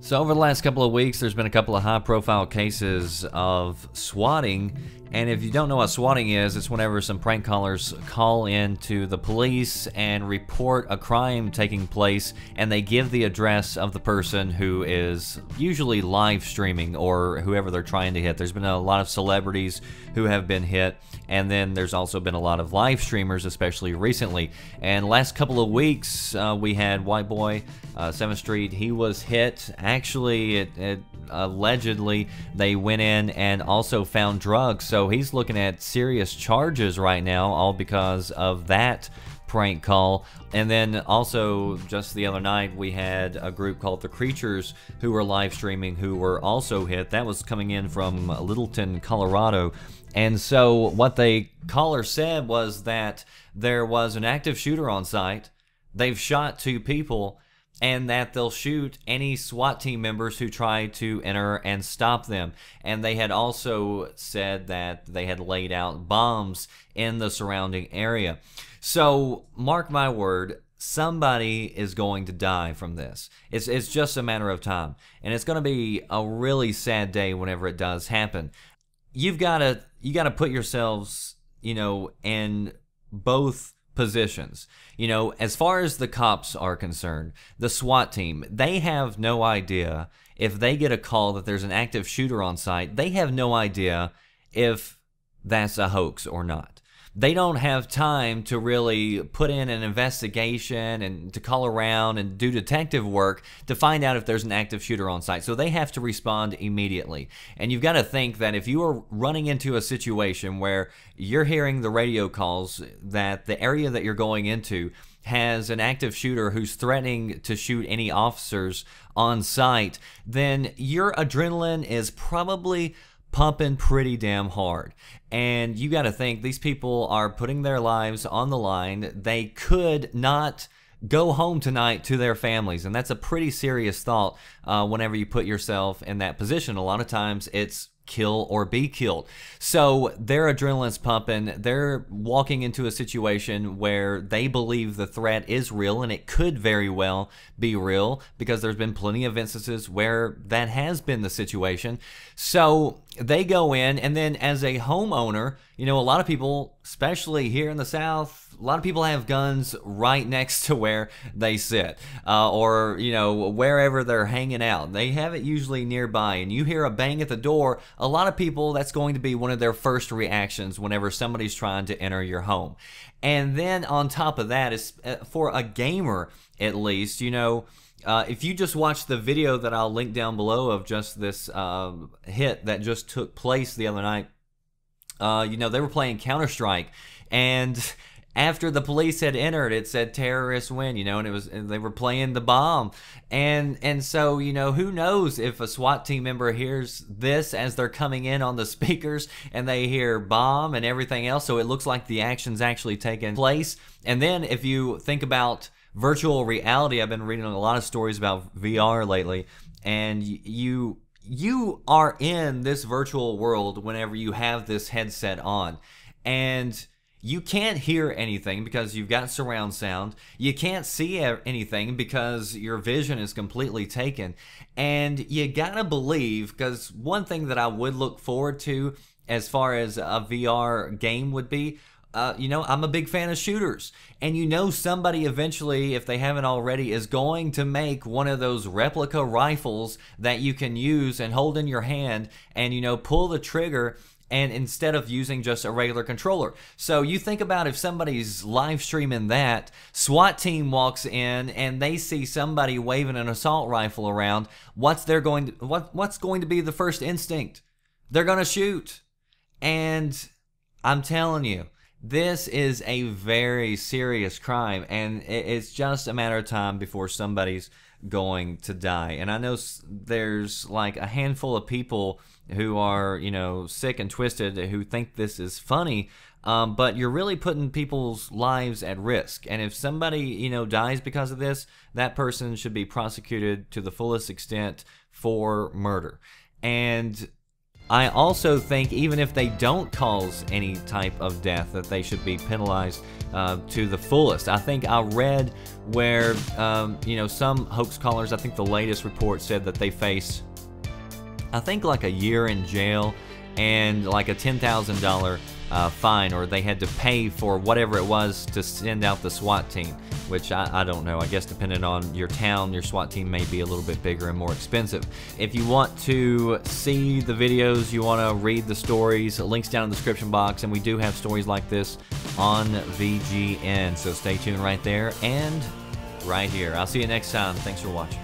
So over the last couple of weeks, there's been a couple of high-profile cases of swatting. And if you don't know what swatting is, it's whenever some prank callers call in to the police and report a crime taking place, and they give the address of the person who is usually live streaming or whoever they're trying to hit. There's been a lot of celebrities who have been hit, and then there's also been a lot of live streamers, especially recently. And last couple of weeks, we had White Boy, 7th Street. He was hit. Actually, allegedly, they went in and also found drugs. So he's looking at serious charges right now, all because of that prank call. And then also just the other night we had a group called The Creatures who were live streaming who were also hit. That was coming in from Littleton, Colorado. And so what the caller said was that there was an active shooter on site. They've shot 2 people, and that they'll shoot any SWAT team members who try to enter and stop them. And they had also said that they had laid out bombs in the surrounding area. So mark my word, somebody is going to die from this. It's just a matter of time, and it's going to be a really sad day whenever it does happen. You got to put yourselves, in both positions. As far as the cops are concerned, the SWAT team, they have no idea if they get a call that there's an active shooter on site. They have no idea if that's a hoax or not. They don't have time to really put in an investigation and to call around and do detective work to find out if there's an active shooter on site. So they have to respond immediately. And you've got to think that if you are running into a situation where you're hearing the radio calls that the area that you're going into has an active shooter who's threatening to shoot any officers on site, then your adrenaline is probably pumping pretty damn hard. And you got to think, these people are putting their lives on the line. They could not go home tonight to their families, and that's a pretty serious thought whenever you put yourself in that position. A lot of times it's kill or be killed. So their adrenaline's pumping. They're walking into a situation where they believe the threat is real, and it could very well be real because there's been plenty of instances where that has been the situation. So they go in, and then as a homeowner, a lot of people, especially here in the South, a lot of people have guns right next to where they sit, or wherever they're hanging out. They have it usually nearby, and you hear a bang at the door. A lot of people, that's going to be one of their first reactions whenever somebody's trying to enter your home. And then on top of that, is for a gamer at least, if you just watch the video that I'll link down below of just this hit that just took place the other night, they were playing Counter-Strike, and after the police had entered, it said terrorists win, and they were playing the bomb. And so, who knows if a SWAT team member hears this as they're coming in on the speakers and they hear bomb and everything else. So it looks like the action's actually taken place. And then if you think about virtual reality, I've been reading a lot of stories about VR lately, and you are in this virtual world whenever you have this headset on. And you can't hear anything because you've got surround sound. You can't see anything because your vision is completely taken. And you gotta believe, because one thing that I would look forward to as far as a VR game would be, I'm a big fan of shooters. And somebody eventually, if they haven't already, is going to make one of those replica rifles that you can use and hold in your hand and, pull the trigger, and instead of using just a regular controller. So you think about if somebody's live streaming that, SWAT team walks in and they see somebody waving an assault rifle around, what's going to be the first instinct? They're going to shoot. And I'm telling you, this is a very serious crime, and it's just a matter of time before somebody's going to die. And I know there's like a handful of people who are, sick and twisted, who think this is funny, but you're really putting people's lives at risk. And if somebody, dies because of this, that person should be prosecuted to the fullest extent for murder. And I also think even if they don't cause any type of death, that they should be penalized to the fullest. I think I read where, some hoax callers, I think the latest report said that they face, I think, like a year in jail and like a $10,000 fine, or they had to pay for whatever it was to send out the SWAT team, which I don't know. I guess depending on your town, your SWAT team may be a little bit bigger and more expensive. If you want to see the videos, you want to read the stories, links down in the description box, and we do have stories like this on VGN, so stay tuned right there and right here. I'll see you next time. Thanks for watching.